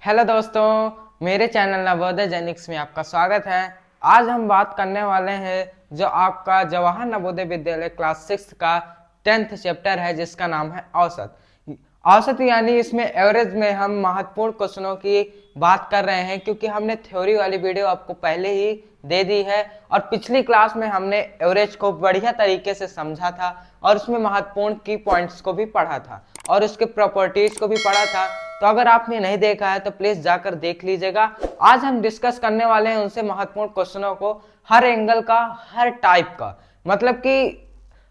Hello दोस्तों, मेरे channel Navodaya जेनिक्स में आपका स्वागत है। आज हम बात करने वाले हैं जो आपका जवाहर नवोदय विद्यालय क्लास 6 का 10th चैप्टर है जिसका नाम है औसत। औसत यानी इसमें एवरेज में हम महत्वपूर्ण क्वेश्चनों की बात कर रहे हैं, क्योंकि हमने थ्योरी वाली वीडियो आपको पहले ही दे दी है और पिछली क्लास में हमने एवरेज को बढ़िया तरीके से समझा था और उसमें महत्वपूर्ण की पॉइंट्स को भी पढ़ा था और उसके प्रॉपर्टीज को भी पढ़ा था। तो अगर आपने नहीं देखा है तो प्लीज जाकर देख लीजिएगा। आज हम डिस्कस करने वाले हैं उनसे महत्वपूर्ण क्वेश्चनों को, हर एंगल का, हर टाइप का, मतलब कि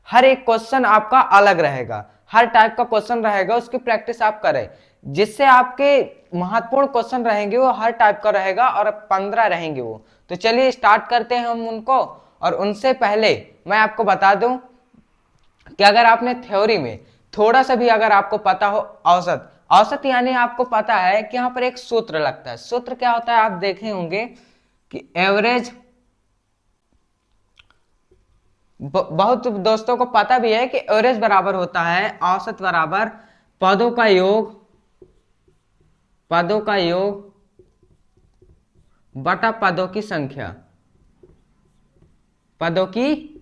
हर एक क्वेश्चन आपका अलग रहेगा, हर टाइप का क्वेश्चन रहेगा, उसकी प्रैक्टिस आप करें जिससे आपके महत्वपूर्ण क्वेश्चन रहेंगे वो हर टाइप का रहेगा और 15 रहेंगे वो। तो चलिए स्टार्ट करते हैं हम उनको। और उनसे पहले मैं आपको बता दूं कि अगर आपने थ्योरी में थोड़ा सा भी अगर आपको पता हो औसत, औसत यानी आपको पता है कि यहाँ पर एक सूत्र लगता है। सूत्र क्या होता है आप देखे होंगे कि एवरेज, बहुत दोस्तों को पता भी है कि एवरेज बराबर होता है औसत बराबर पदों का योग, पदों का योग बटा पदों की संख्या, पदों की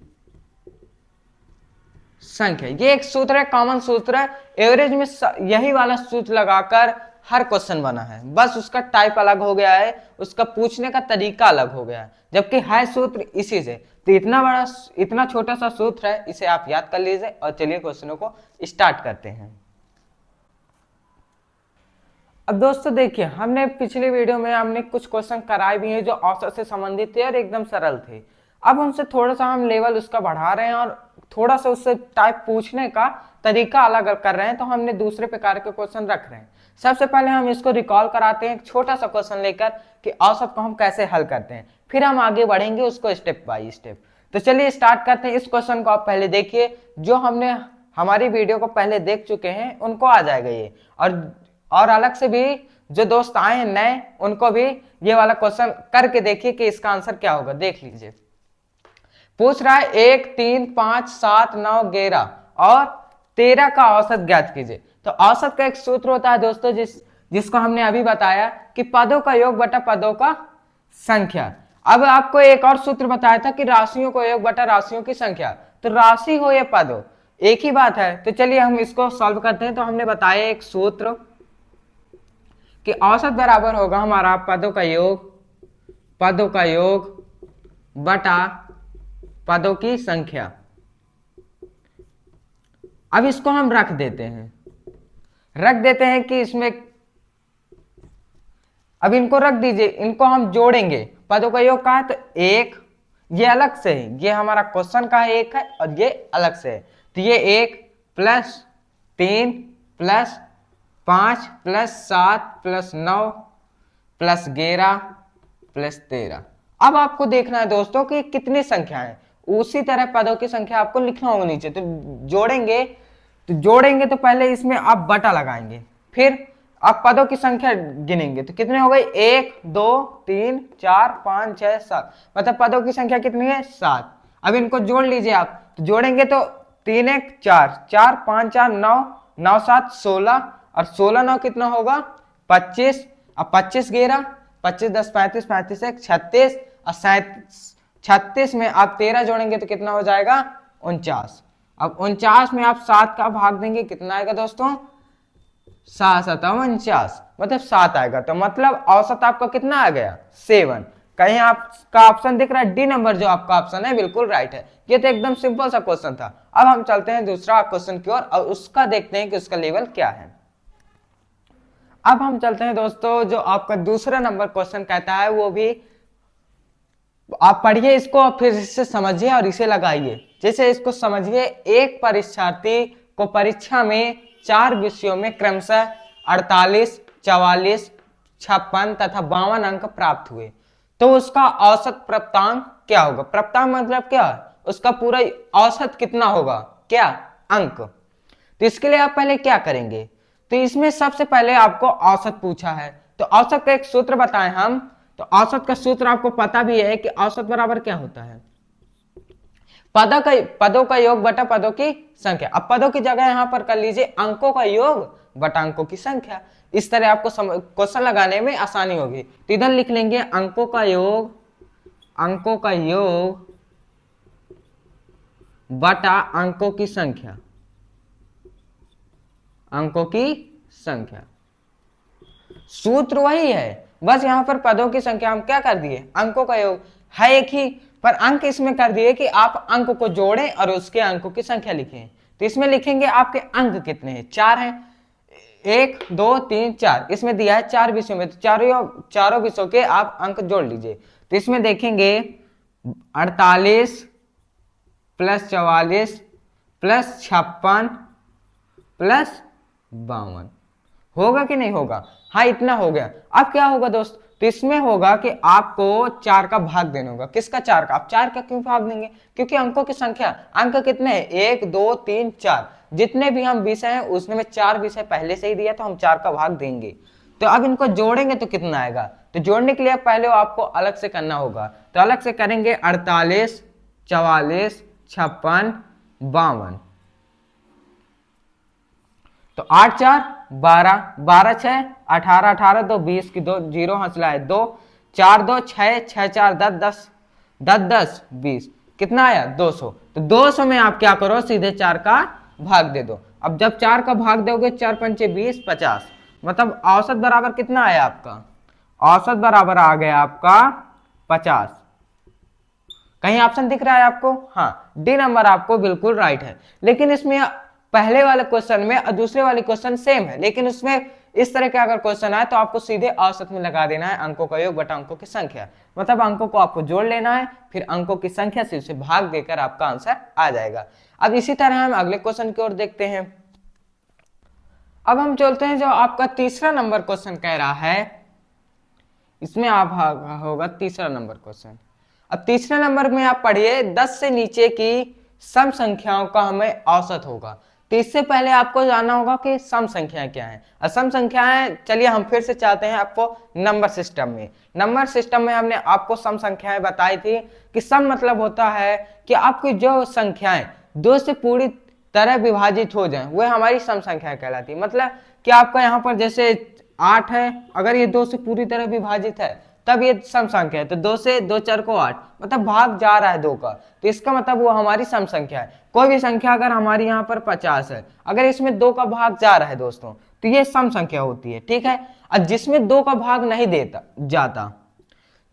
संख्या। ये एक सूत्र है, कॉमन सूत्र है। एवरेज में यही वाला सूत्र लगाकर हर क्वेश्चन बना है, बस उसका टाइप अलग हो गया है, उसका पूछने का तरीका अलग हो गया है, जबकि है सूत्र इसी से। तो इतना बड़ा, इतना छोटा सा सूत्र है, इसे आप याद कर लीजिए और चलिए क्वेश्चनों को स्टार्ट करते हैं। अब दोस्तों देखिए, हमने पिछली वीडियो में हमने कुछ क्वेश्चन कराए भी हैं जो औसत से संबंधित थे और एकदम सरल थे। अब उनसे थोड़ा सा हम लेवल उसका बढ़ा रहे हैं और थोड़ा सा उससे टाइप पूछने का तरीका अलग कर रहे हैं, तो हमने दूसरे प्रकार के क्वेश्चन रख रहे हैं। सबसे पहले हम इसको रिकॉल कराते हैं एक छोटा सा क्वेश्चन लेकर कि औसत को हम कैसे हल करते हैं, फिर हम आगे बढ़ेंगे उसको स्टेप बाय स्टेप। तो चलिए स्टार्ट करते हैं। इस क्वेश्चन को आप पहले देखिए, जो हमने हमारी वीडियो को पहले देख चुके हैं उनको आ जाएगा ये, और अलग से भी जो दोस्त आए हैं नए उनको भी ये वाला क्वेश्चन करके देखिए कि इसका आंसर क्या होगा। देख लीजिए, पूछ रहा है 1, 3, 5, 7, 9, 11 और 13 का औसत ज्ञात कीजिए। तो औसत का एक सूत्र होता है दोस्तों जिसको हमने अभी बताया कि पदों का योग बटा पदों का संख्या। अब आपको एक और सूत्र बताया था कि राशियों को योग बटा राशियों की संख्या। तो राशि हो या पद हो एक ही बात है। तो चलिए हम इसको सॉल्व करते हैं। तो हमने बताया एक सूत्र कि औसत बराबर होगा हमारा पदों का योग, पदों का योग बटा पदों की संख्या। अब इसको हम रख देते हैं कि इसमें, अब इनको रख दीजिए, इनको हम जोड़ेंगे। पदों का योग का है तो एक, ये अलग से है, ये हमारा क्वेश्चन का एक है और ये अलग से है। तो ये 1 plus 3 plus 5 plus 7 plus 9 plus 11 plus 13। अब आपको देखना है दोस्तों कि कितनी संख्या है, उसी तरह पदों की संख्या आपको लिखना होगा नीचे। तो जोड़ेंगे तो पहले इसमें आप बटा लगाएंगे, फिर आप पदों की संख्या गिनेंगे तो कितने हो गई, 1, 2, 3, 4, 5, 6, 7, मतलब पदों की संख्या कितनी है, 7। अब इनको जोड़ लीजिए आप, तो जोड़ेंगे तो 3, 1, 4, 4, 5, 4, 9, 9, 7, 16 और 16, 9 कितना होगा, 25। अब 25, 11, 25, 10, 35, 35, 1, 36 और 36 में आप 13 जोड़ेंगे तो कितना हो जाएगा, 49। अब 49 में आप 7 का भाग देंगे, कितना आएगा दोस्तों, 7 7 49, मतलब 7 आएगा। तो मतलब औसत आपका कितना आ गया, 7। कहीं आपका ऑप्शन दिख रहा है डी नंबर, जो आपका ऑप्शन है बिल्कुल राइट है। ये तो एकदम सिंपल सा क्वेश्चन था। अब हम चलते हैं दूसरा क्वेश्चन की ओर और उसका देखते हैं कि उसका लेवल क्या है। अब हम चलते हैं दोस्तों, जो आपका दूसरा नंबर क्वेश्चन कहता है वो भी आप पढ़िए इसको और फिर इसे समझिए और इसे लगाइए। जैसे इसको समझिए, एक परीक्षार्थी को परीक्षा में 4 विषयों में क्रमशः 48, 44, 56 तथा 52 अंक प्राप्त हुए, तो उसका औसत प्राप्तांक क्या होगा। प्राप्तांक मतलब क्या, उसका पूरा औसत कितना होगा, क्या अंक। तो इसके लिए आप पहले क्या करेंगे, तो इसमें सबसे पहले आपको औसत पूछा है, तो औसत का एक सूत्र बताएं हम। तो औसत का सूत्र आपको पता भी है कि औसत बराबर क्या होता है, पदों का योग बटा पदों की संख्या। अब पदों की जगह यहां पर कर लीजिए अंकों का योग बटा अंकों की संख्या। इस तरह आपको क्वेश्चन लगाने में आसानी होगी। तो इधर लिख लेंगे अंकों का योग बटा अंकों की संख्या, सूत्र वही है, बस यहां पर पदों की संख्या हम क्या कर दिए, अंकों का योग है एक ही, पर अंक इसमें कर दिए कि आप अंक को जोड़ें और उसके अंकों की संख्या लिखें। तो इसमें लिखेंगे आपके अंक कितने हैं, 4 हैं, 1 2 3 4, इसमें दिया है 4 विषयों में, तो चारों विषयों के आप अंक जोड़ लीजिए। तो इसमें देखेंगे 48 प्लस 44 प्लस 56 प्लस 52, होगा कि नहीं होगा, हाँ इतना हो गया। अब क्या होगा दोस्त, तो इसमें होगा कि आपको 4 का भाग देना होगा। किसका 4 का, आप 4 का क्यों भाग देंगे, क्योंकि अंकों की संख्या, अंक कितने हैं 1 2 3 4, जितने भी हम विषय हैं उसमें 4 विषय पहले से ही दिया, तो हम 4 का भाग देंगे। तो अब इनको जोड़ेंगे तो कितना आएगा, तो जोड़ने के लिए पहले आपको अलग से करना होगा, तो अलग से करेंगे 48 44 56 52, तो 8 4 12 12 6 18 18 2 20 की 2 जीरो हंसला है 2 4 2 6 6 4 10 10 10 10 20, कितना आया 200। तो 200 में आप क्या करो, सीधे 4 का भाग दे दो। अब जब 4 का भाग दोगे 4 पंचे 20 50, मतलब औसत बराबर कितना आया आपका, औसत बराबर आ गया आपका 50। कहीं ऑप्शन दिख रहा है आपको, हाँ डी नंबर आपको बिल्कुल राइट है। लेकिन इसमें पहले वाले क्वेश्चन में और दूसरे वाले क्वेश्चन सेम है, लेकिन उसमें इस तरह का अगर क्वेश्चन आए तो आपको सीधे औसत में लगा देना है अंकों का योग बटा अंकों की संख्या, मतलब अंकों को आपको जोड़ लेना है, फिर अंकों की संख्या से उसे भाग देकर आपका आंसर आ जाएगा। अब इसी तरह हम अगले क्वेश्चन की ओर देखते हैं। अब हम चलते हैं जो आपका तीसरा नंबर क्वेश्चन कह रहा है, इसमें आप होगा तीसरा नंबर क्वेश्चन। अब तीसरे नंबर में आप पढ़िए 10 से नीचे की सम संख्याओं का हमें औसत होगा। तो इससे पहले आपको जानना होगा कि सम संख्याएं क्या हैं। असम संख्याएं, चलिए हम फिर से चाहते हैं आपको नंबर सिस्टम में। नंबर सिस्टम में हमने आपको सम संख्याएं बताई थी कि सम मतलब होता है कि आपकी जो संख्याएं 2 से पूरी तरह विभाजित हो जाएं, वह हमारी सम संख्याएं कहलाती है। मतलब कि आपका यहाँ पर जैसे 8 है, अगर ये 2 से पूरी तरह विभाजित है तब ये सम संख्या है। तो 2 से 2 4 को 8, मतलब भाग जा रहा है 2 का, तो इसका मतलब वो हमारी सम संख्या है। कोई भी संख्या अगर हमारी यहाँ पर 50 है, अगर इसमें 2 का भाग जा रहा है दोस्तों, तो ये सम संख्या होती है, ठीक है। और जिसमें 2 का भाग नहीं देता जाता,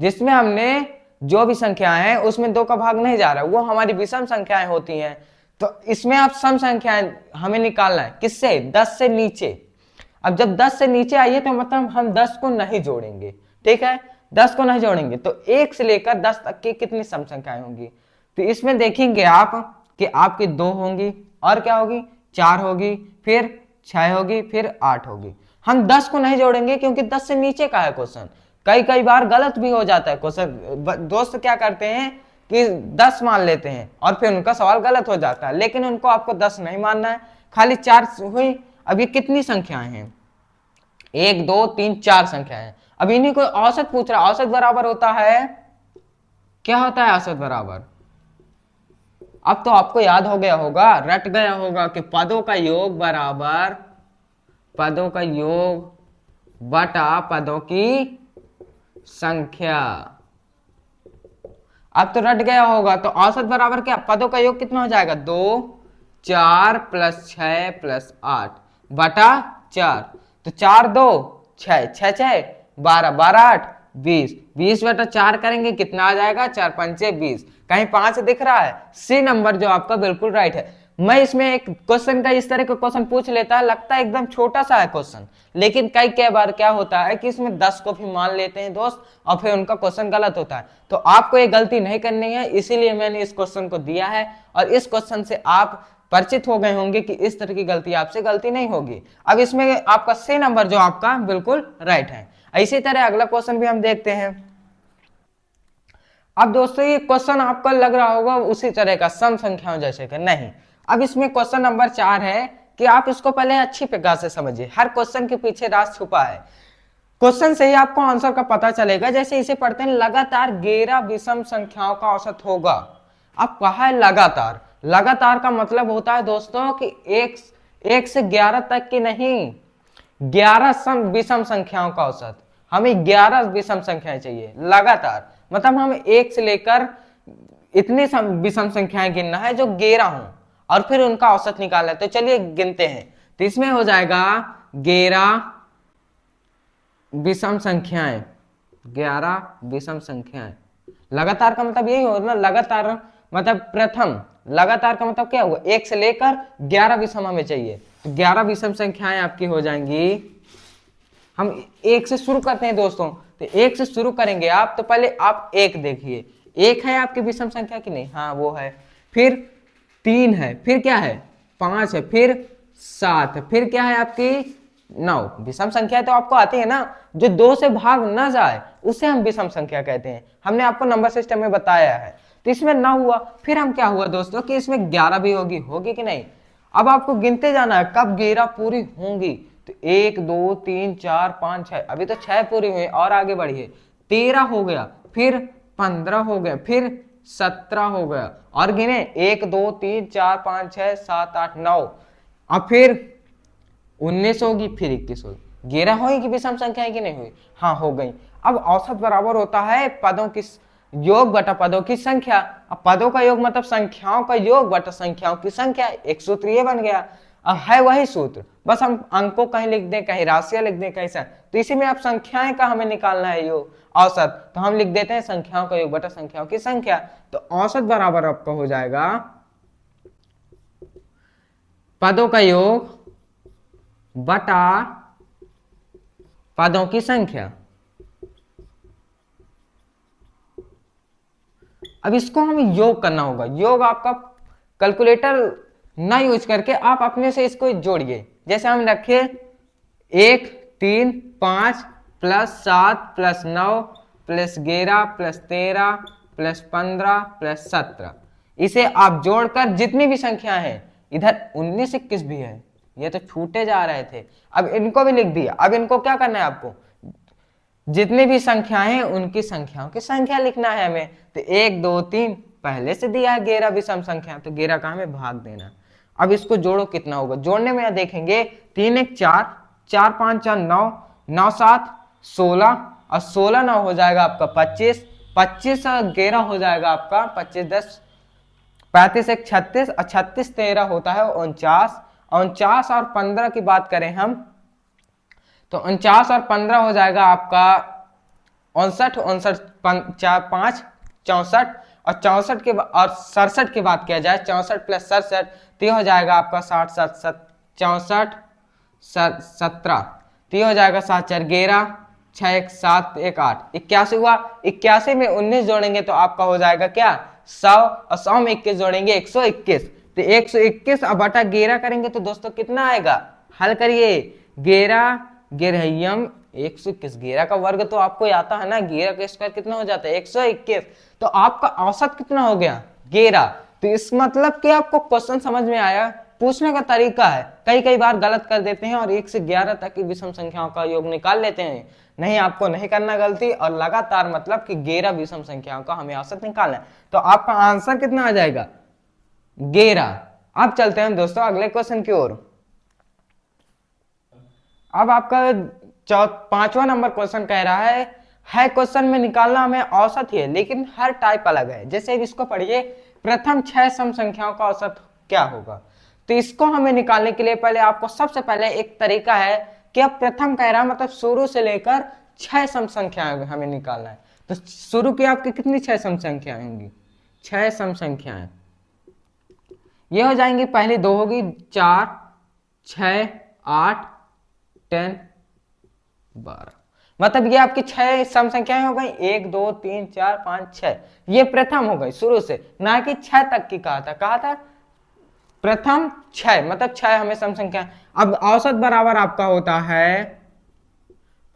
जिसमें हमने जो भी संख्याएं हैं उसमें 2 का भाग नहीं जा रहा है, वो हमारी विषम संख्याएं होती हैं। तो इसमें आप सम संख्याएं हमें निकालना है, किससे, 10 से नीचे। अब जब 10 से नीचे आइए तो मतलब हम 10 को नहीं जोड़ेंगे, ठीक है, 10 को नहीं जोड़ेंगे। तो 1 से लेकर 10 तक की कितनी सम संख्याएं होंगी, तो इसमें देखेंगे आप कि आपकी 2 होंगी, और क्या होगी, 4 होगी, फिर 6 होगी, फिर 8 होगी। हम 10 को नहीं जोड़ेंगे क्योंकि 10 से नीचे का है क्वेश्चन। कई बार गलत भी हो जाता है क्वेश्चन, दोस्त क्या करते हैं कि 10 मान लेते हैं और फिर उनका सवाल गलत हो जाता है, लेकिन उनको आपको 10 नहीं मानना है, खाली 4 हुई। अब ये कितनी संख्याएं हैं, 1 2 3 4 संख्याएं हैं। अब इन्हीं को औसत पूछ रहा, औसत बराबर होता है, क्या होता है औसत बराबर, अब तो आपको याद हो गया होगा, रट गया होगा कि पदों का योग बराबर पदों का योग बटा पदों की संख्या। अब तो रट गया होगा। तो औसत बराबर क्या, पदों का योग कितना हो जाएगा, 2 4 प्लस 6 प्लस 8 बटा 4। तो 4 2 6 6 6 12 12 8 20 20 बटा 4 करेंगे, कितना आ जाएगा, 4 पंचे 20। कहीं 5 दिख रहा है, सी नंबर जो आपका बिल्कुल राइट है। मैं इसमें एक क्वेश्चन का इस तरह का क्वेश्चन पूछ लेता है, लगता है एकदम छोटा सा है क्वेश्चन, लेकिन कई बार क्या होता है कि इसमें 10 को भी मान लेते हैं दोस्त, और फिर उनका क्वेश्चन गलत होता है। तो आपको ये गलती नहीं करनी है, इसीलिए मैंने इस क्वेश्चन को दिया है, और इस क्वेश्चन से आप परिचित हो गए होंगे कि इस तरह की गलती आपसे गलती नहीं होगी। अब इसमें आपका सी नंबर जो आपका बिल्कुल राइट है। इसी तरह अगला क्वेश्चन भी हम देखते हैं। अब दोस्तों ये क्वेश्चन आपको लग रहा होगा उसी तरह का, सम संख्याओं जैसे का, नहीं। अब इसमें क्वेश्चन नंबर 4 है कि आप इसको पहले अच्छी प्रकार से समझिए, हर क्वेश्चन के पीछे राज छुपा है। क्वेश्चन से ही आपको आंसर का पता चलेगा। जैसे इसे पढ़ते हैं, लगातार 11 विषम संख्याओं का औसत होगा। अब कहा है लगातार, लगातार का मतलब होता है दोस्तों कि 1 से 11 तक की नहीं, 11 विषम संख्याओं का औसत, हमें 11 विषम संख्याएं चाहिए लगातार, मतलब हम एक से लेकर इतनी विषम संख्याएं गिनना है जो 11 हों और फिर उनका औसत निकालना है। तो चलिए गिनते हैं। तो इसमें हो जाएगा 11 विषम संख्याएं, 11 विषम संख्याएं। लगातार का मतलब यही होगा ना, लगातार मतलब प्रथम, लगातार का मतलब क्या हुआ, एक से लेकर 11 विषम हमें चाहिए। तो 11 विषम संख्याएं आपकी हो जाएंगी। हम एक से शुरू करते हैं दोस्तों, तो एक से शुरू करेंगे आप, तो पहले आप एक देखिए, एक है आपकी विषम संख्या की नहीं, हाँ वो है, फिर 3 है, फिर क्या है 5 है, फिर 7 है, फिर क्या है आपकी 9। विषम संख्या तो आपको आती है ना, जो 2 से भाग ना जाए उसे हम विषम संख्या कहते हैं, हमने आपको नंबर सिस्टम में बताया है। तो इसमें 9 हुआ, फिर हम क्या हुआ दोस्तों कि इसमें 11 भी होगी, होगी कि नहीं। अब आपको गिनते जाना है कब 11 पूरी होंगी। तो 1 2 3 4 5 6, अभी तो 6 पूरी हुई और आगे बढ़िए। 13 हो गया, फिर 15 हो गया, फिर 17 हो गया, और गिने 1 2 3 4 5 6 7 8 9, अब फिर 19 होगी, फिर 21 होगी। 11 हुई कि विषम संख्या की नहीं हुई, हाँ हो गई। अब औसत बराबर होता है पदों की योग बटा पदों की संख्या। अब पदों का योग मतलब संख्याओं का योग बटा संख्याओं की संख्या, एक सूत्र ये बन गया। अब है वही सूत्र, बस हम अंकों कहीं लिख दें, कहीं राशियां लिख दें, कहीं से, तो इसी में आप संख्याएं का हमें निकालना है योग औसत, तो हम लिख देते हैं संख्याओं का योग बटा संख्याओं की संख्या। तो औसत बराबर आपका हो जाएगा पदों का योग बटा पदों की संख्या। अब इसको हमें योग करना होगा। योग आपका कैलकुलेटर ना यूज करके आप अपने से इसको जोड़िए। जैसे हम रखे 1 3 5 plus 7 plus 9 plus 11 plus 13 plus 15 plus 17, इसे आप जोड़कर जितनी भी संख्या है, इधर 19 21 भी है, ये तो छूटे जा रहे थे, अब इनको भी लिख दिया। अब इनको क्या करना है, आपको जितनी भी संख्याएं हैं उनकी संख्याओं की संख्या लिखना है हमें। तो 1 2 3 पहले से दिया है 11 विषम संख्या, तो 11 का हमें भाग देना। अब इसको जोड़ो, कितना होगा, जोड़ने में देखेंगे 3 1 4 4 5 4 9 9 7 16, और 16 9 हो जाएगा आपका 25, 25 और 11 हो जाएगा आपका 25 10 35 1 36, और 36 13 होता है 49, 49 और 15 की बात करें हम, तो 49 और 15 हो जाएगा आपका 59, 59 4 5 64, और 64 के और 67 की बात किया जाए, 64 प्लस 67 तो हो जाएगा आपका 60 7 64 17, तो हो जाएगा 7 4 11 6 1 7 1 8, 81 हुआ। 81 में 19 जोड़ेंगे तो आपका हो जाएगा क्या 100, और 100 में 21 जोड़ेंगे 121, तो 121 अब बटा 11 करेंगे तो दोस्तों कितना आएगा, हल करिए। 11 11 121, 11 का वर्ग तो आपको आता है ना, 11 का स्क्वायर कितना हो जाता है 121, तो आपका औसत कितना हो गया 11। तो इस मतलब कि आपको क्वेश्चन समझ में आया, पूछने का तरीका है, कई बार गलत कर देते हैं और 1 से 11 तक की विषम संख्याओं का योग निकाल लेते हैं। नहीं, आपको नहीं करना गलती, और लगातार मतलब कि 11 विषम संख्याओं का हमें औसत निकालना है। तो आपका आंसर कितना आ जाएगा 11। अब चलते हैं दोस्तों अगले क्वेश्चन की ओर। अब आपका 5वां नंबर क्वेश्चन कह रहा है क्वेश्चन में निकालना हमें औसत ही है, लेकिन हर टाइप अलग है। जैसे इसको पढ़िए, प्रथम 6 सम संख्याओं का औसत क्या होगा। तो इसको हमें निकालने के लिए पहले आपको सबसे पहले एक तरीका है कि अब प्रथम कह रहा मतलब शुरू से लेकर 6 सम संख्याएं हमें निकालना है। तो शुरू की आपकी कितनी 6 सम संख्याएं होंगी, 6 सम संख्याएं, ये हो जाएंगी, पहली 2 होगी 4 6 8 10 12, मतलब ये आपकी 6 सम संख्याएं हो गई, 1 2 3 4 5 6, ये प्रथम हो गई शुरू से, ना कि 6 तक की कहा था प्रथम 6, मतलब 6 हमें सम संख्या। अब औसत बराबर आपका होता है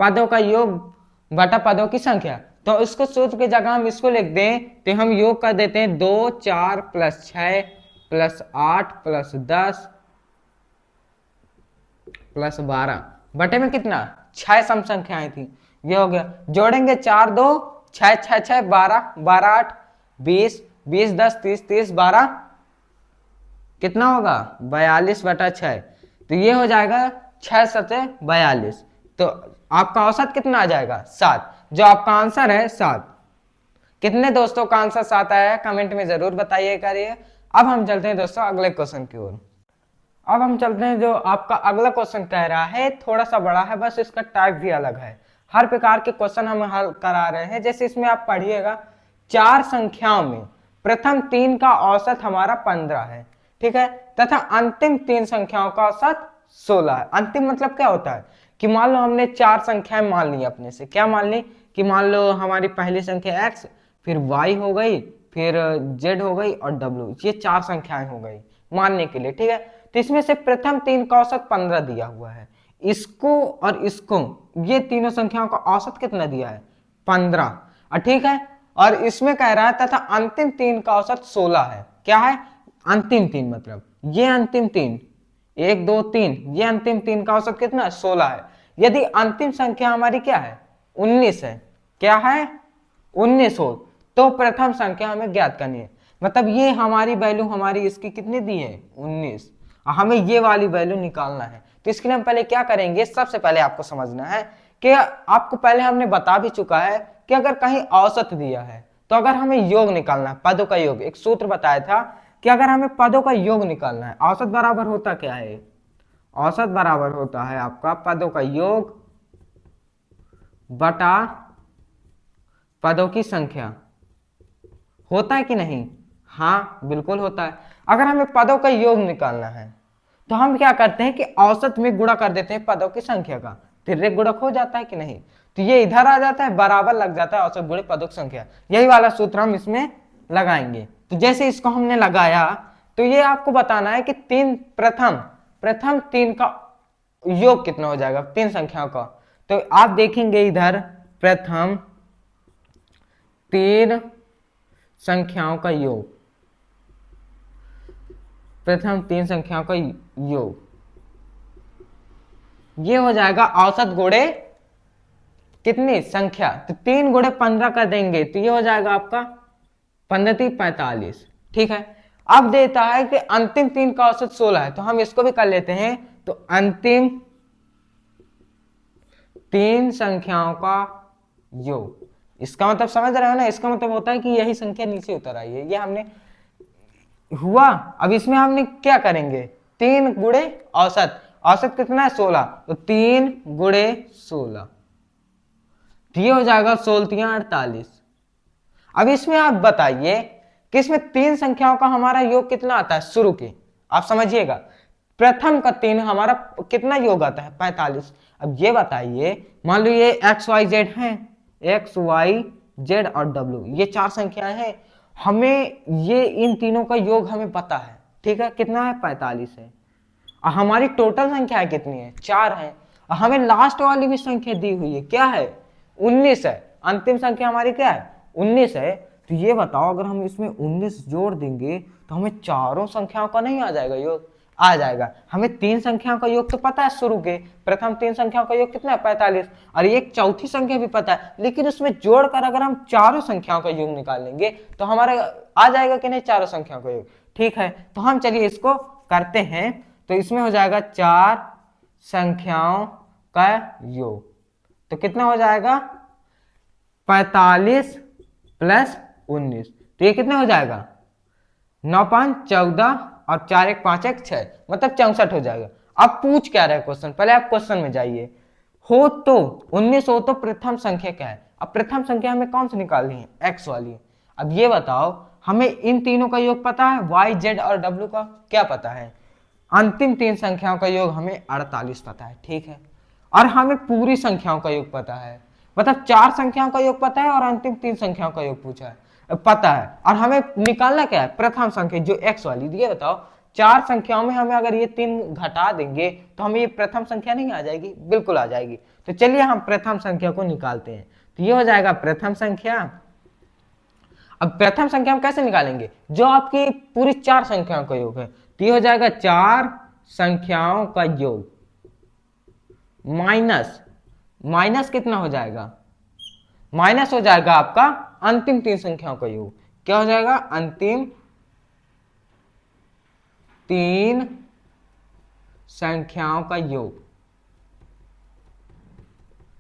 पदों का योग बटा पदों की संख्या। तो इसको सूत्र की जगह हम इसको लिख दें, तो हम योग कर देते हैं 2 4 प्लस 6 प्लस 8 प्लस 10 प्लस 12, बटे में कितना 6 सम संख्याएं थी, ये हो गया। जोड़ेंगे 4 2 6 6 6 12 12 8 20 20 10 30 30 12, कितना होगा 42 बटा 6, तो ये हो जाएगा 6 सते 42, तो आपका औसत कितना आ जाएगा 7, जो आपका आंसर है 7। कितने दोस्तों का आंसर 7 आया है कमेंट में जरूर बताइए करिए। अब हम चलते हैं दोस्तों अगले क्वेश्चन की ओर। अब हम चलते हैं, जो आपका अगला क्वेश्चन कह रहा है थोड़ा सा बड़ा है, बस इसका टाइप भी अलग है। हर प्रकार के क्वेश्चन हम हल करा रहे हैं। जैसे इसमें आप पढ़िएगा, 4 संख्याओं में प्रथम 3 का औसत हमारा 15 है, ठीक है, तथा अंतिम 3 संख्याओं का औसत 16 है। अंतिम मतलब क्या होता है कि मान लो हमने 4 संख्याएं मान ली अपने से, क्या मान ली कि मान लो हमारी पहली संख्या x, फिर y हो गई, फिर z हो गई और w, ये 4 संख्याएं हो गई मानने के लिए, ठीक है। तो इसमें से प्रथम 3 का औसत 15 दिया हुआ है, इसको और इसको, ये तीनों संख्याओं का औसत कितना दिया है 15, ठीक है। और इसमें कह रहा है तथा अंतिम 3 का औसत 16 है। क्या है अंतिम 3 मतलब ये अंतिम 3, 1 2 3, ये अंतिम 3 का औसत कितना 16 है। यदि अंतिम संख्या हमारी क्या है 19 है, क्या है 19 हो, तो प्रथम संख्या हमें ज्ञात करनी है। मतलब ये हमारी वैल्यू हमारी इसकी कितनी दी है 19, हमें ये वाली वैल्यू निकालना है। तो इसके लिए हम पहले क्या करेंगे, सबसे पहले आपको समझना है कि आपको पहले हमने बता भी चुका है कि अगर कहीं औसत दिया है तो अगर हमें योग निकालना है, पदों का योग, एक सूत्र बताया था कि अगर हमें पदों का योग निकालना है, औसत बराबर होता क्या है, औसत बराबर होता है आपका पदों का योग बटा पदों की संख्या। होता है कि नहीं, हाँ बिल्कुल होता है। अगर हमें पदों का योग निकालना है तो हम क्या करते हैं कि औसत में गुणा कर देते हैं पदों की संख्या का, तिर्यक गुणक हो जाता है कि नहीं, तो ये इधर आ जाता है, बराबर लग जाता है औसत गुणे पदों की संख्या। यही वाला सूत्र हम इसमें लगाएंगे। तो जैसे इसको हमने लगाया तो ये आपको बताना है कि प्रथम 3 का योग कितना हो जाएगा 3 संख्याओं का। तो आप देखेंगे इधर प्रथम 3 संख्याओं का योग, प्रथम 3 संख्याओं का योग, ये हो जाएगा औसत गुणे कितनी संख्या, तो 3 गुणे 15 कर देंगे तो ये हो जाएगा आपका 15 45, ठीक है। अब देता है कि अंतिम 3 का औसत 16 है, तो हम इसको भी कर लेते हैं। तो अंतिम 3 संख्याओं का योग, इसका मतलब समझ रहे हो ना, इसका मतलब होता है कि यही संख्या नीचे उतर आई है, ये हमने हुआ। अब इसमें हमने क्या करेंगे 3 गुणे औसत, औसत कितना है 16, तो 3 गुणे 16, ये हो जाएगा 16 48। अब इसमें आप बताइए कि इसमें 3 संख्याओं का हमारा योग कितना आता है शुरू के, आप समझिएगा प्रथम का 3 हमारा कितना योग आता है 45। अब ये बताइए मान लो ये एक्स वाई जेड है, एक्स वाई जेड और डब्ल्यू, ये 4 संख्याएं हैं, हमें ये इन तीनों का योग हमें पता है, ठीक है, कितना है 45 है। और हमारी टोटल संख्या कितनी है 4 है, और हमें लास्ट वाली भी संख्या दी हुई है, क्या है 19 है, अंतिम संख्या हमारी क्या है 19 है। तो ये बताओ अगर हम इसमें 19 जोड़ देंगे तो हमें चारों संख्याओं का नहीं आ जाएगा योग, आ जाएगा। हमें 3 संख्याओं का योग तो पता है शुरू के, प्रथम 3 संख्याओं का योग कितना है 45, और एक चौथी संख्या भी पता है, लेकिन उसमें जोड़कर अगर हम चारों संख्याओं का योग निकाल लेंगे तो हमारा आ जाएगा कि नहीं चारों संख्याओं का योग, ठीक है। तो हम चलिए इसको करते हैं। तो इसमें हो जाएगा 4 संख्याओं का योग, तो कितना हो जाएगा 45 प्लस 19, तो ये कितना हो जाएगा 9 5 14 और 4 1 5 1 6, मतलब 64 हो जाएगा। अब पूछ क्या रहा है क्वेश्चन, पहले आप क्वेश्चन में जाइए। हो तो 19 हो तो प्रथम संख्या क्या है, अब प्रथम संख्या हमें कौन सी निकालनी है एक्स वाली। अब ये बताओ हमें इन तीनों का योग पता है, वाई जेड और डब्ल्यू का क्या पता है, अंतिम 3 संख्याओं का योग हमें 48 पता है, ठीक है। और हमें पूरी संख्याओं का योग पता है, मतलब 4 संख्याओं का योग पता है और अंतिम 3 संख्याओं का योग पूछा है पता है, और हमें निकालना क्या है प्रथम संख्या जो एक्स वाली। ये बताओ 4 संख्याओं में हमें अगर ये 3 घटा देंगे तो हमें ये प्रथम संख्या नहीं आ जाएगी, बिल्कुल आ जाएगी। तो चलिए हम प्रथम संख्या को निकालते हैं। तो ये हो जाएगा प्रथम संख्या। अब प्रथम संख्या हम कैसे निकालेंगे, जो आपकी पूरी 4 संख्याओं का योग है, तो ये हो जाएगा 4 संख्याओं का योग माइनस कितना हो जाएगा, माइनस हो जाएगा आपका अंतिम 3 संख्याओं का योग। क्या हो जाएगा अंतिम 3 संख्याओं का योग,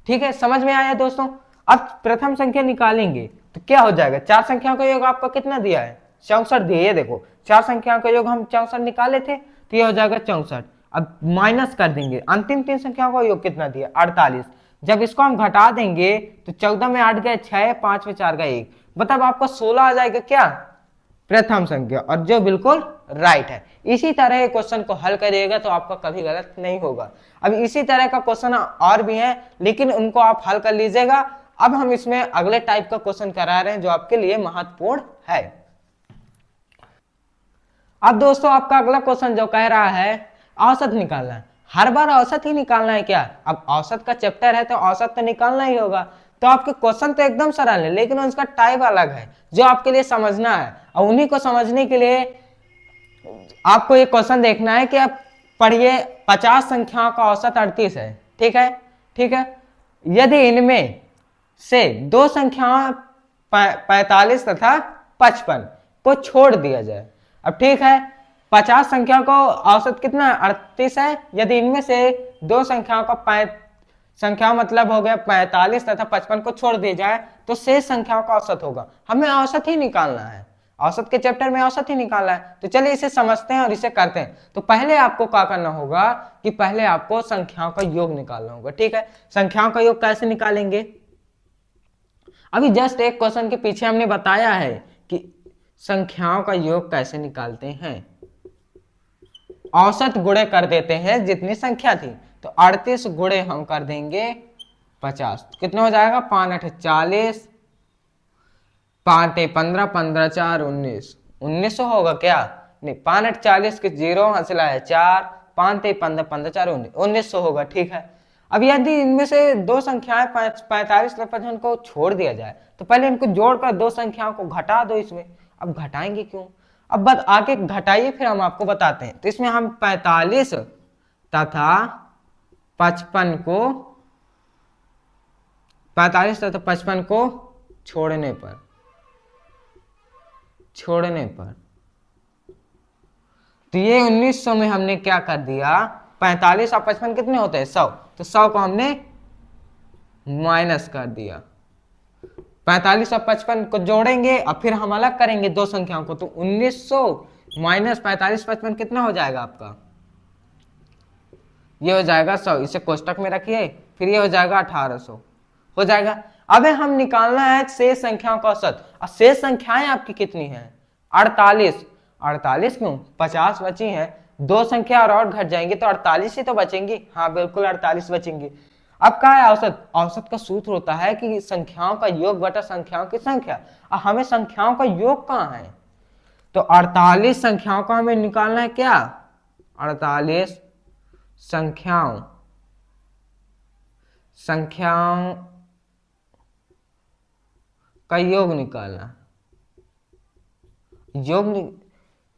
ठीक है, समझ में आया दोस्तों। अब प्रथम संख्या निकालेंगे तो क्या हो जाएगा, चार संख्याओं का योग आपको कितना दिया है, 64 दिया। ये देखो चार संख्याओं का योग हम 64 निकाले थे, तो ये हो जाएगा 64। अब माइनस कर देंगे, अंतिम तीन संख्याओं का योग कितना दिया, 48। जब इसको हम घटा देंगे तो 14 में 8 गए 6, 5 में 4 गए 1, मतलब आपको 16 आ जाएगा क्या, प्रथम संख्या, और जो बिल्कुल राइट है। इसी तरह क्वेश्चन को हल करिएगा तो आपका कभी गलत नहीं होगा। अब इसी तरह का क्वेश्चन और भी है, लेकिन उनको आप हल कर लीजिएगा। अब हम इसमें अगले टाइप का क्वेश्चन करा रहे हैं जो आपके लिए महत्वपूर्ण है। अब दोस्तों आपका अगला क्वेश्चन जो कह रहा है औसत निकालना है। हर बार औसत ही निकालना है क्या, अब औसत का चैप्टर है तो औसत तो निकालना ही होगा। तो आपके क्वेश्चन तो एकदम सरल है, लेकिन उसका टाइप अलग है जो आपके लिए समझना है, और उन्हीं को समझने के लिए आपको ये क्वेश्चन देखना है कि आप पढ़िए 50 संख्याओं का औसत 38 है, ठीक है, ठीक है। यदि इनमें से दो संख्याओं 45 तथा 55 को छोड़ दिया जाए। अब ठीक है, 50 संख्या को औसत कितना 38 है, यदि इनमें से दो संख्याओं का संख्या मतलब हो गया 45 तथा 55 को छोड़ दिया जाए तो शेष संख्याओं का औसत होगा। हमें औसत ही निकालना है, औसत के चैप्टर में औसत ही निकालना है। तो चलिए इसे समझते हैं और इसे करते हैं। तो पहले आपको क्या करना होगा कि पहले आपको संख्याओं का योग निकालना होगा, ठीक है। संख्याओं का योग कैसे निकालेंगे, अभी जस्ट एक क्वेश्चन के पीछे हमने बताया है कि संख्याओं का योग कैसे निकालते हैं। औसत गुणे कर देते हैं जितनी संख्या थी, तो 38 गुणे हम कर देंगे 50, कितना हो जाएगा 5 8 40, 5 8 15, 15 4 19, 1900 होगा क्या, नहीं 5 8 40 के 0 हासिल है 4, 5 8 15, 15 4 19, 1900 होगा, ठीक है। अब यदि इनमें से दो संख्याएं 45 तथा 55 को छोड़ दिया जाए तो पहले इनको जोड़कर दो संख्याओं को घटा दो इसमें। अब घटाएंगे क्यों, अब बस आगे घटाइए फिर हम आपको बताते हैं। तो इसमें हम 45 तथा 55 को 45 तथा 55 को छोड़ने पर तो ये 1900 में हमने क्या कर दिया, 45 और 55 कितने होते हैं 100, तो 100 को हमने माइनस कर दिया। 45 और 55 को जोड़ेंगे और फिर हम अलग करेंगे दो संख्याओं को, तो 1900 माइनस 45 55 कितना हो जाएगा आपका, ये हो जाएगा 100। इसे कोष्टक में रखिए, फिर ये हो जाएगा 1800 हो जाएगा। अब हम निकालना है शेष संख्याओं का औसत, और शेष संख्याएं आपकी कितनी हैं 48। 48 क्यों, 50 बची हैं, दो संख्या और घट जाएंगे तो 48 ही तो बचेंगी, हाँ बिल्कुल 48 बचेंगी। अब क्या है औसत, औसत का सूत्र होता है कि संख्याओं का योग बटा संख्याओं की संख्या, और हमें संख्याओं का योग कहाँ है, तो 48 संख्याओं का हमें निकालना है क्या, 48 संख्याओं का योग निकालना।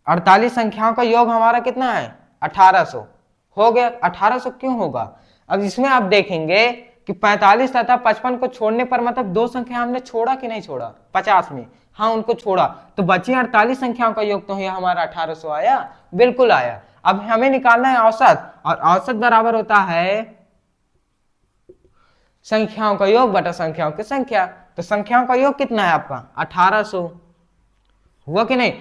48 संख्याओं का योग हमारा कितना है 1800 हो गया। 1800 क्यों होगा, अब इसमें आप देखेंगे कि 45 तथा 55 को छोड़ने पर मतलब दो संख्या हमने छोड़ा कि नहीं छोड़ा 50 में, हाँ उनको छोड़ा, तो बची 48 संख्याओं का योग, तो ये हमारा 1800 आया, बिल्कुल आया। अब हमें निकालना है औसत, और औसत बराबर होता है संख्याओं का योग बटा संख्याओं की संख्या। तो संख्याओं का योग कितना है आपका 1800 हुआ कि नहीं।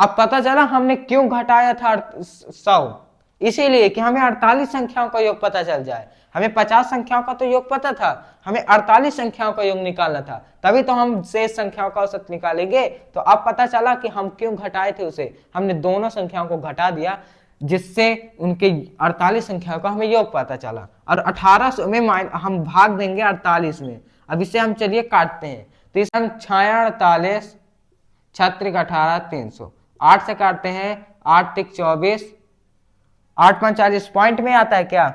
अब पता चला हमने क्यों घटाया था 100, इसीलिए कि हमें 48 संख्याओं का योग पता चल जाए। हमें 50 संख्याओं का तो योग पता था, हमें 48 संख्याओं का योग निकालना था, तभी तो हम शेष संख्याओं का औसत निकालेंगे। तो अब पता चला कि हम क्यों घटाए थे उसे, हमने दोनों संख्याओं को घटा दिया, जिससे उनके 48 संख्याओं का हमें योग पता चला, और 1800 में हम भाग देंगे 48 में। अब इसे हम चलिए काटते हैं, तो इसे हम 48 छत्रिक 18 300, 8 से काटते हैं 8 तिक 24, 8 5 40, पॉइंट में आता है क्या,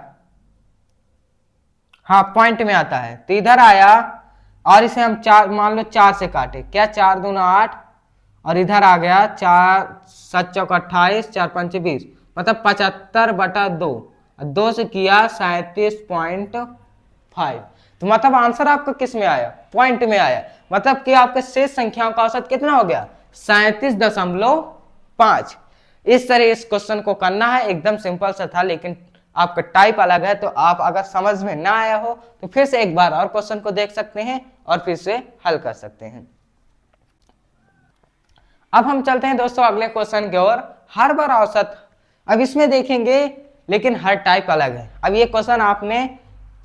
हाँ पॉइंट में आता है, तो इधर आया। और इसे हम 4 मान लो 4 से काटे, क्या 4 दूना 8, और इधर आ गया 4 7 चौक 28, 4 5 20, मतलब 75/2, 2 से किया 37.5। तो मतलब आंसर आपका किस में आया, पॉइंट में आया, मतलब कि आपके शेष संख्याओं का औसत कितना हो गया 37.5। इस तरह इस क्वेश्चन को करना है, एकदम सिंपल सा था, लेकिन आपका टाइप अलग है। तो आप अगर समझ में ना आया हो तो फिर से एक बार और क्वेश्चन को देख सकते हैं और फिर से हल कर सकते हैं। अब हम चलते हैं दोस्तों अगले क्वेश्चन की ओर। हर बार औसत, अब इसमें देखेंगे लेकिन हर टाइप अलग है। अब ये क्वेश्चन आपने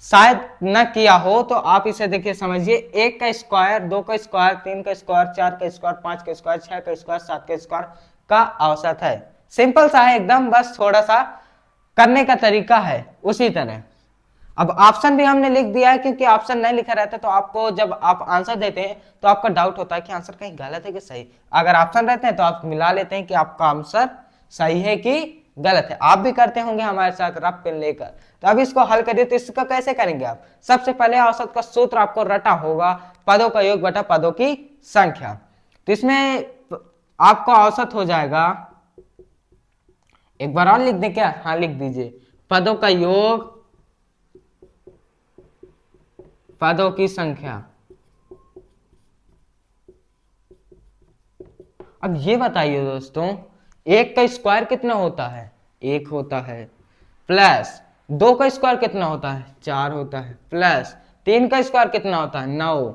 शायद न किया हो तो आप इसे देखिए समझिए। 1 का स्क्वायर, 2 का स्क्वायर, 3 का स्क्वायर, 4 का स्क्वायर, 5 का स्क्वायर, 6 का स्क्वायर, 7 का स्क्वायर का औसत है। सिंपल सा है एकदम, बस थोड़ा सा करने का तरीका है उसी तरह। अब ऑप्शन भी हमने लिख दिया है क्योंकि ऑप्शन नहीं लिखा रहता तो आपको जब आप आंसर देते हैं तो आपका डाउट होता है कि आंसर कहीं गलत है कि सही। अगर ऑप्शन रहते हैं तो आप मिला लेते हैं कि आपका आंसर सही है कि गलत है। आप भी करते होंगे हमारे साथ रफ पेन लेकर। तो अब इसको हल करिए। तो इसका कैसे करेंगे आप? सबसे पहले औसत का सूत्र आपको रटा होगा, पदों का योग बटा पदों की संख्या। तो इसमें आपका औसत हो जाएगा, एक बार और लिख दें क्या? हाँ लिख दीजिए, पदों का योग पदों की संख्या। अब ये बताइए दोस्तों, 1 का स्क्वायर कितना होता है? 1 होता है, प्लस 2 का स्क्वायर कितना होता है? 4 होता है, प्लस 3 का स्क्वायर कितना होता है? 9,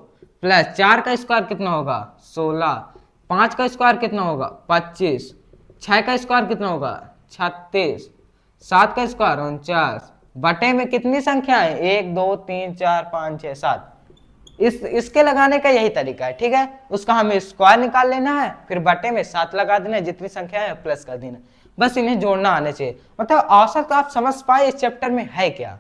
प्लस 4 का स्क्वायर कितना होगा? 16, 5 का स्क्वायर कितना होगा? 25, 6 का स्क्वायर कितना होगा? 36, 7 का स्क्वायर 49, बटे में कितनी संख्या है? 1 2 3 4 5 6 7। इसके लगाने का यही तरीका है, ठीक है। उसका हमें स्क्वायर निकाल लेना है, फिर बटे में 7 लगा देना है, जितनी संख्या है प्लस कर देना, बस इन्हें जोड़ना आने चाहिए। मतलब औसत आप समझ पाए इस चैप्टर में है क्या?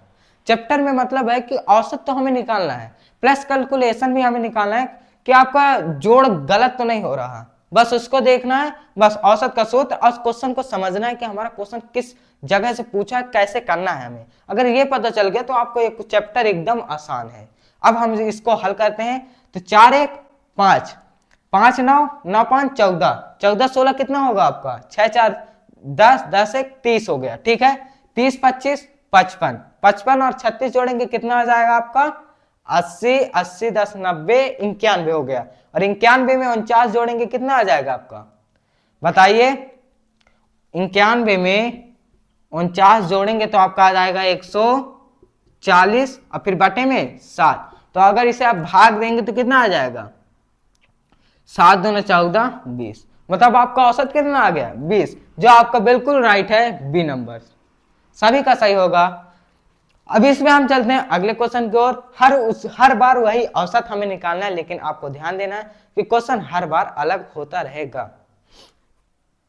चैप्टर में मतलब है कि औसत तो हमें निकालना है, प्लस कैलकुलेशन भी हमें निकालना है कि आपका जोड़ गलत तो नहीं हो रहा, बस उसको देखना है। बस औसत का सूत्र और क्वेश्चन को समझना है कि हमारा क्वेश्चन किस जगह से पूछा है, कैसे करना है हमें। अगर ये पता चल गया तो आपको एक चैप्टर एकदम आसान है। अब हम इसको हल करते हैं। तो 4 1 5, 5 9, 9 5 14, 14 16 कितना होगा आपका? 6 4 10, 10 1 30 हो गया, ठीक है। 30 25 55, 55 और 36 जोड़ेंगे कितना आ जाएगा आपका? 80, 80 10 90, 91 हो गया। और 91 में 49 जोड़ेंगे कितना आ जाएगा आपका? बताइए। 91 में 49 जोड़ेंगे तो आपका आ जाएगा 140 और फिर बटे में 7। तो अगर इसे आप भाग देंगे तो कितना आ जाएगा? 7 दूना 14 20। मतलब आपका औसत कितना आ गया? 20, जो आपका बिल्कुल राइट है, बी नंबर सभी का सही होगा। अब इसमें हम चलते हैं अगले क्वेश्चन की ओर। हर बार वही औसत हमें निकालना है, लेकिन आपको ध्यान देना है कि क्वेश्चन हर बार अलग होता रहेगा।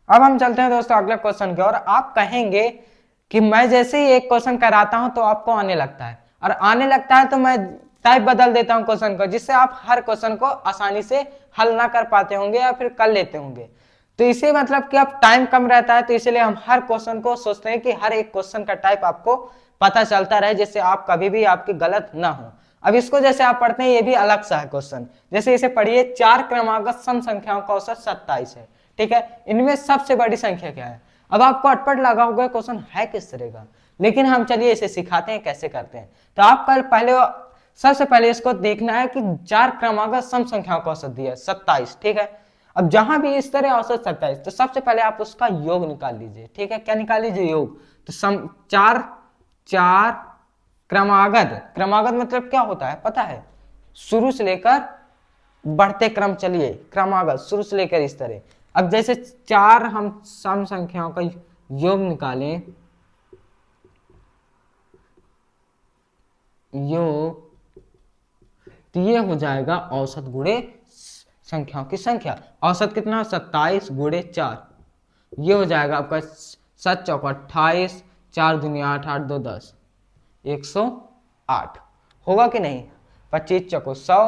अब हम चलते हैं दोस्तों अगले क्वेश्चन की ओर। आप कहेंगे कि मैं जैसे ही एक क्वेश्चन कराता हूं तो आपको आने लगता है, और आने लगता है तो मैं टाइप बदल देता हूं क्वेश्चन को, जिससे आप हर क्वेश्चन को आसानी से हल ना कर पाते होंगे या फिर कर लेते होंगे। तो इसे मतलब कि अब टाइम कम रहता है, तो इसलिए हम हर क्वेश्चन को सोचते हैं कि हर एक क्वेश्चन का टाइप आपको पता चलता रहे, जिससे आप कभी भी आपकी गलत ना हो। अब इसको जैसे आप पढ़ते हैं, ये भी अलग सा है क्वेश्चन। जैसे इसे पढ़िए, 4 क्रमागत सम संख्याओं का औसत 27 है, ठीक है। इनमें सबसे बड़ी संख्या क्या है? अब आपको अटपट लगा होगा क्वेश्चन है किस तरह का, लेकिन हम चलिए इसे सिखाते हैं कैसे करते हैं। तो आपका पहले सबसे पहले इसको देखना है कि 4 क्रमागत सम संख्याओं का औसत दिया है 27, ठीक है। अब जहां भी इस तरह औसत 27, तो सबसे पहले आप उसका योग निकाल लीजिए, ठीक है। क्या निकाल लीजिए? योग। तो चार क्रमागत मतलब क्या होता है पता है? शुरू से लेकर बढ़ते क्रम, चलिए क्रमागत शुरू से लेकर इस तरह। अब जैसे 4 हम सम संख्याओं का योग निकालें, योग, तो ये हो जाएगा औसत गुणे संख्याओं की संख्या। औसत कितना? 27 गुणे 4, ये हो जाएगा आपका 7 चौक 28, 4 दूनी 8, 8 2 10, 108 होगा कि नहीं? 25 चौको 100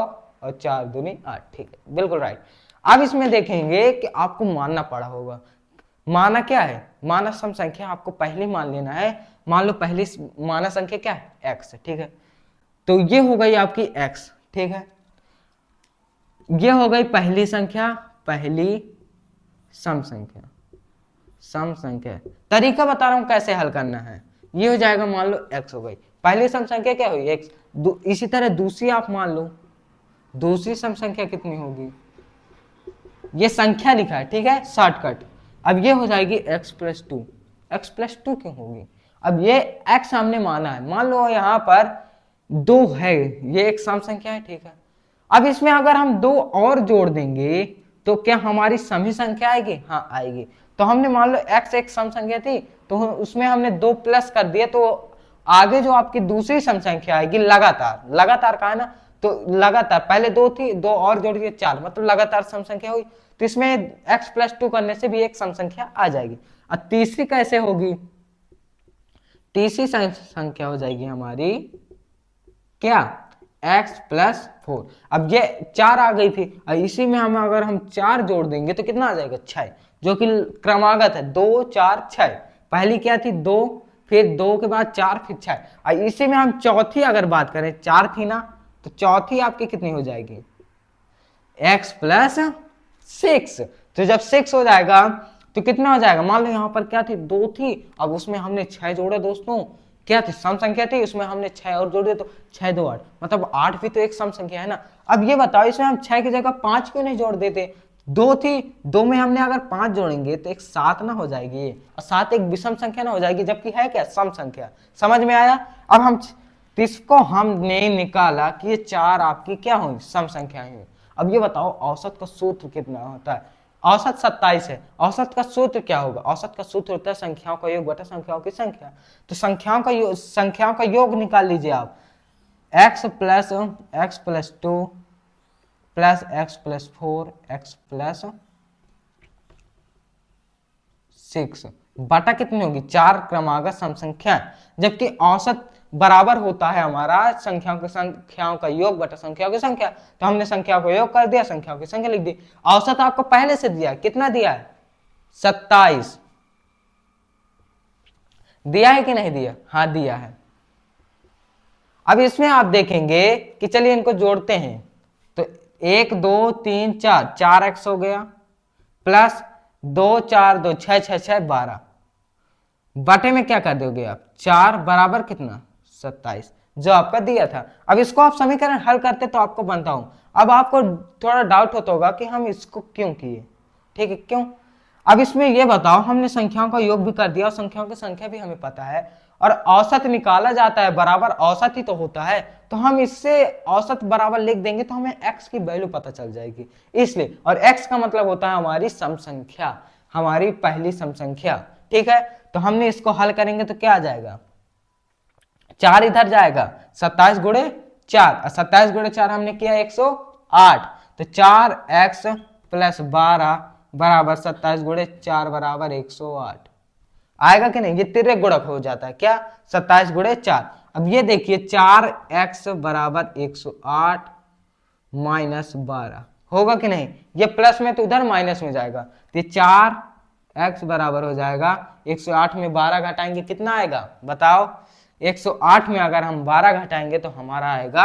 और 4 दूनी 8, ठीक है, बिल्कुल राइट। अब इसमें देखेंगे कि आपको मानना पड़ा होगा। माना क्या है? माना सम संख्या आपको पहले मान लेना है। मान लो पहली माना संख्या क्या है? x है, ठीक है। तो ये हो गई आपकी x, ठीक है। ये हो गई पहली संख्या, पहली सम संख्या। सम संख्या तरीका बता रहा हूं कैसे हल करना है। ये हो जाएगा, मान लो x हो गई पहली सम संख्या, क्या हुई? x। इसी तरह दूसरी आप मान लो, दूसरी सम संख्या कितनी होगी? ये संख्या लिखा है, ठीक है, शॉर्टकट। अब ये हो जाएगी x + 2। x + 2 क्यों होगी? अब ये x हमने माना है, मान लो यहाँ पर 2 है, ये एक सम संख्या है, ठीक है। अब इसमें अगर हम 2 और जोड़ देंगे तो क्या हमारी सम संख्या आएगी? हाँ आएगी। तो हमने मान लो x एक सम संख्या थी, तो उसमें हमने 2 प्लस कर दिया, तो आगे जो आपकी दूसरी सम संख्या आएगी लगातार, लगातार का है ना, तो लगातार पहले 2 थी, 2 और जोड़ दिए 4, मतलब लगातार सम संख्या हुई। तो इसमें x+2 करने से भी एक सम संख्या आ जाएगी। अब तीसरी कैसे होगी? तीसरी संख्या हो जाएगी हमारी क्या? x+4। अब ये 4 आ गई थी, और इसी में हम अगर हम 4 जोड़ देंगे तो कितना आ जाएगा? 6, जो कि क्रमागत है 2 4 6। पहली क्या थी? 2, फिर 2 के बाद 4, फिर 6। और इसी में हम चौथी अगर बात करें, 4 थी ना, तो चौथी आपकी कितनी हो जाएगी? x+6। तो जब 6 हो जाएगा तो कितना हो जाएगा? मान लो यहाँ पर क्या थी? 2 थी, अब उसमें हमने 6 जोड़े दोस्तों, क्या थी? सम संख्या थी, उसमें हमने 6 और जोड़ दिए, तो 6 2 8, मतलब 8 भी तो एक सम संख्या है ना। अब ये बताओ, इसमें हम 6 की जगह 5 क्यों नहीं जोड़ देते? 2 थी, 2 में हमने अगर 5 जोड़ेंगे तो एक 7 ना हो जाएगी, और 7 एक विषम संख्या ना हो जाएगी, जबकि है क्या? सम संख्या। समझ में आया? अब हम इसको हमने निकाला कि ये 4 आपकी क्या हुई? सम संख्याएं हुई। अब ये बताओ औसत का सूत्र कितना होता है? औसत 27 है। औसत का सूत्र क्या होगा? औसत का सूत्र होता है संख्याओं का योग बटा संख्याओं की संख्या। तो संख्याओं का योग निकाल लीजिए आप। x+2 प्लस x+4 x+6 बटा कितनी होगी? 4 क्रमागत सम संख्या, जबकि औसत बराबर होता है हमारा संख्याओं का योग बटा संख्याओं की संख्या। तो हमने संख्याओं का योग कर दिया, संख्याओं की संख्या लिख दी। औसत आपको पहले से दिया, कितना दिया है? 27 दिया है कि नहीं दिया? हाँ दिया है। अब इसमें आप देखेंगे कि चलिए इनको जोड़ते हैं, तो 1 2 3 4, 4x हो गया, प्लस 2 4 2 6 6 6 12, बटे में क्या कर दोगे आप? 4 बराबर कितना? 27, जो आपका दिया था। अब इसको आप समीकरण हल करते तो आपको बनता हूं। अब आपको थोड़ा डाउट होता होगा कि हम इसको क्यों किए, ठीक है, क्यों? अब इसमें ये बताओ, हमने संख्याओं का योग भी कर दिया और संख्याओं की संख्या भी हमें पता है, और औसत निकाला जाता है, बराबर औसत ही तो होता है, तो हम इससे औसत बराबर लिख देंगे तो हमें x की वैल्यू पता चल जाएगी, इसलिए। और x का मतलब होता है हमारी सम संख्या, हमारी पहली सम संख्या, ठीक है। तो हमने इसको हल करेंगे तो क्या आ जाएगा? 4 इधर जाएगा, 27 गुणे 4, 27 गुणे 4 हमने किया 108, तो 4x + 12 बराबर 27 गुणे 4 बराबर 108 आएगा कि नहीं? ये तिर्यक गुणक हो जाता है क्या? 27 गुणे 4। अब ये देखिए 4x बराबर 108 माइनस 12 होगा कि नहीं? ये प्लस में तो उधर माइनस में जाएगा, तो 4x बराबर हो जाएगा 108 में 12 घटाएंगे कितना आएगा? बताओ। 108 में अगर हम 12 घटाएंगे तो हमारा आएगा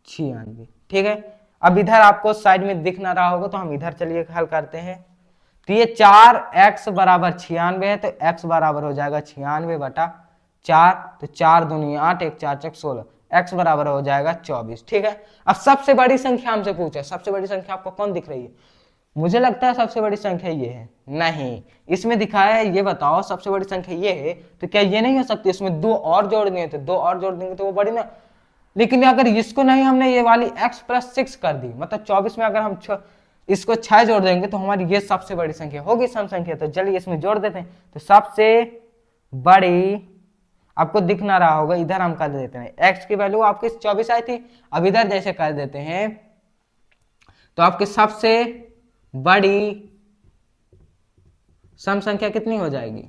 96, ठीक है। अब इधर आपको साइड में दिख ना रहा होगा, तो हम इधर चलिए हल करते हैं। तो ये 4x बराबर 96 है, तो x बराबर हो जाएगा 96 बटा 4, तो 4 दूनी 8, 1 4 चक 16, x बराबर हो जाएगा 24, ठीक है। अब सबसे बड़ी संख्या हमसे पूछे, सबसे बड़ी संख्या आपको कौन दिख रही है? मुझे लगता है सबसे बड़ी संख्या ये है, नहीं, इसमें दिखाया है, ये बताओ सबसे बड़ी संख्या ये है, तो क्या ये नहीं हो सकती? इसमें 2 और जोड़ दिए, तो 2 और जोड़ देंगे तो वो बड़ी ना। लेकिन अगर इसको नहीं, हमने ये वाली x+6 कर दी, मतलब 24 में अगर हम इसको 6 जोड़ देंगे तो हमारी ये सबसे बड़ी संख्या होगी, सम संख्या। तो चलिए इसमें जोड़ देते हैं। तो सबसे बड़ी आपको दिख ना रहा होगा, इधर हम कर देते हैं, x की वैल्यू आपकी 24 आई थी, अब इधर जैसे कर देते हैं तो आपकी सबसे बड़ी सम संख्या कितनी हो जाएगी?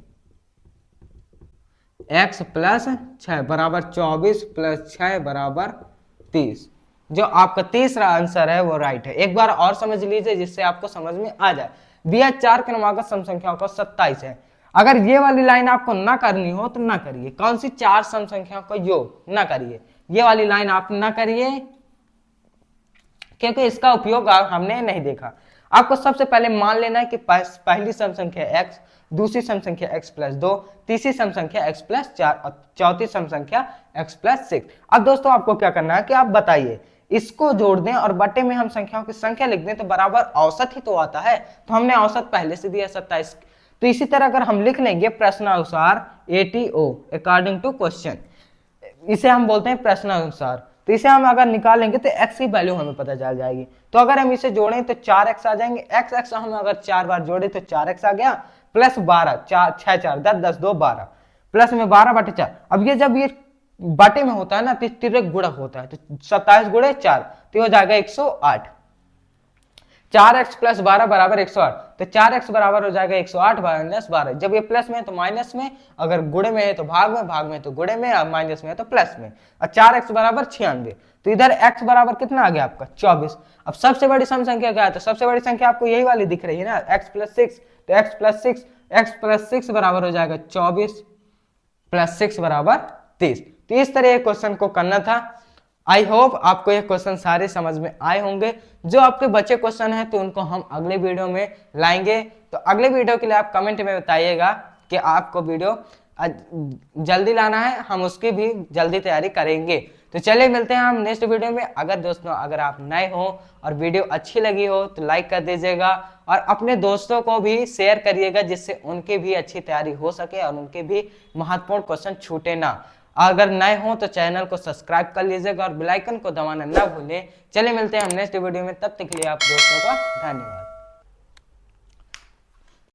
x+6 बराबर 24 + 6 बराबर 30। जो आपका तीसरा आंसर है वो राइट है। एक बार और समझ लीजिए जिससे आपको समझ में आ जाए। दिया 4 क्रमागत सम संख्याओं का 27 है। अगर ये वाली लाइन आपको ना करनी हो तो ना करिए। कौन सी? 4 सम संख्याओं का योग ना करिए, ये वाली लाइन आप ना करिए, क्योंकि इसका उपयोग हमने नहीं देखा। आपको सबसे पहले मान लेना है कि पहली सम संख्या x, दूसरी सम संख्या x+2, तीसरी सम संख्या x+4 और चौथी सम संख्या x+6। अब दोस्तों आपको क्या करना है कि आप बताइए, इसको जोड़ दें और बटे में हम संख्याओं की संख्या लिख दें तो बराबर औसत ही तो आता है। तो हमने औसत पहले से दिया 27, तो इसी तरह अगर हम लिख लेंगे प्रश्नानुसार ATO अकॉर्डिंग टू क्वेश्चन, इसे हम बोलते हैं प्रश्नानुसार। तो इसे हम अगर निकालेंगे तो x की वैल्यू हमें पता चल जाएगी। तो अगर हम इसे जोड़ें तो 4x आ जाएंगे, x हम अगर 4 बार जोड़े तो 4x आ गया, प्लस 12, 4 6 4 10 10 2 12, प्लस में 12/4। अब ये जब ये बाटे में होता है ना तो तिर्यक गुणक होता है, तो 27 गुणे 4 तो हो जाएगा 108। 4x प्लस 12 बराबर 108, तो 4x बराबर हो जाएगा 108 माइनस 12। जब ये प्लस में है तो माइनस में, अगर गुणे में है तो भाग में तो गुणे में, और माइनस में है तो प्लस में। और 4x बराबर 96, तो इधर x बराबर कितना आ गया आपका 24। अब सबसे बड़ी सम संख्या क्या है, तो सबसे बड़ी संख्या आपको यही वाली दिख रही है ना, x प्लस 6, तो x प्लस 6 बराबर हो जाएगा 24 प्लस 6 बराबर 30। तो इस तरह क्वेश्चन को करना था। आई होप आपको ये क्वेश्चन सारे समझ में आए होंगे। जो आपके बचे क्वेश्चन हैं तो उनको हम अगले वीडियो में लाएंगे। तो अगले वीडियो के लिए आप कमेंट में बताइएगा कि आपको वीडियो जल्दी लाना है, हम उसकी भी जल्दी तैयारी करेंगे। तो चलिए मिलते हैं हम नेक्स्ट वीडियो में। अगर आप नए हो और वीडियो अच्छी लगी हो तो लाइक कर दीजिएगा और अपने दोस्तों को भी शेयर करिएगा, जिससे उनकी भी अच्छी तैयारी हो सके और उनके भी महत्वपूर्ण क्वेश्चन छूटे ना। अगर नए हो तो चैनल को सब्सक्राइब कर लीजिएगा और बेल आइकन को दबाना ना भूलें। चलिए मिलते हैं हम नेक्स्ट वीडियो में, तब तक के लिए आप दोस्तों का धन्यवाद।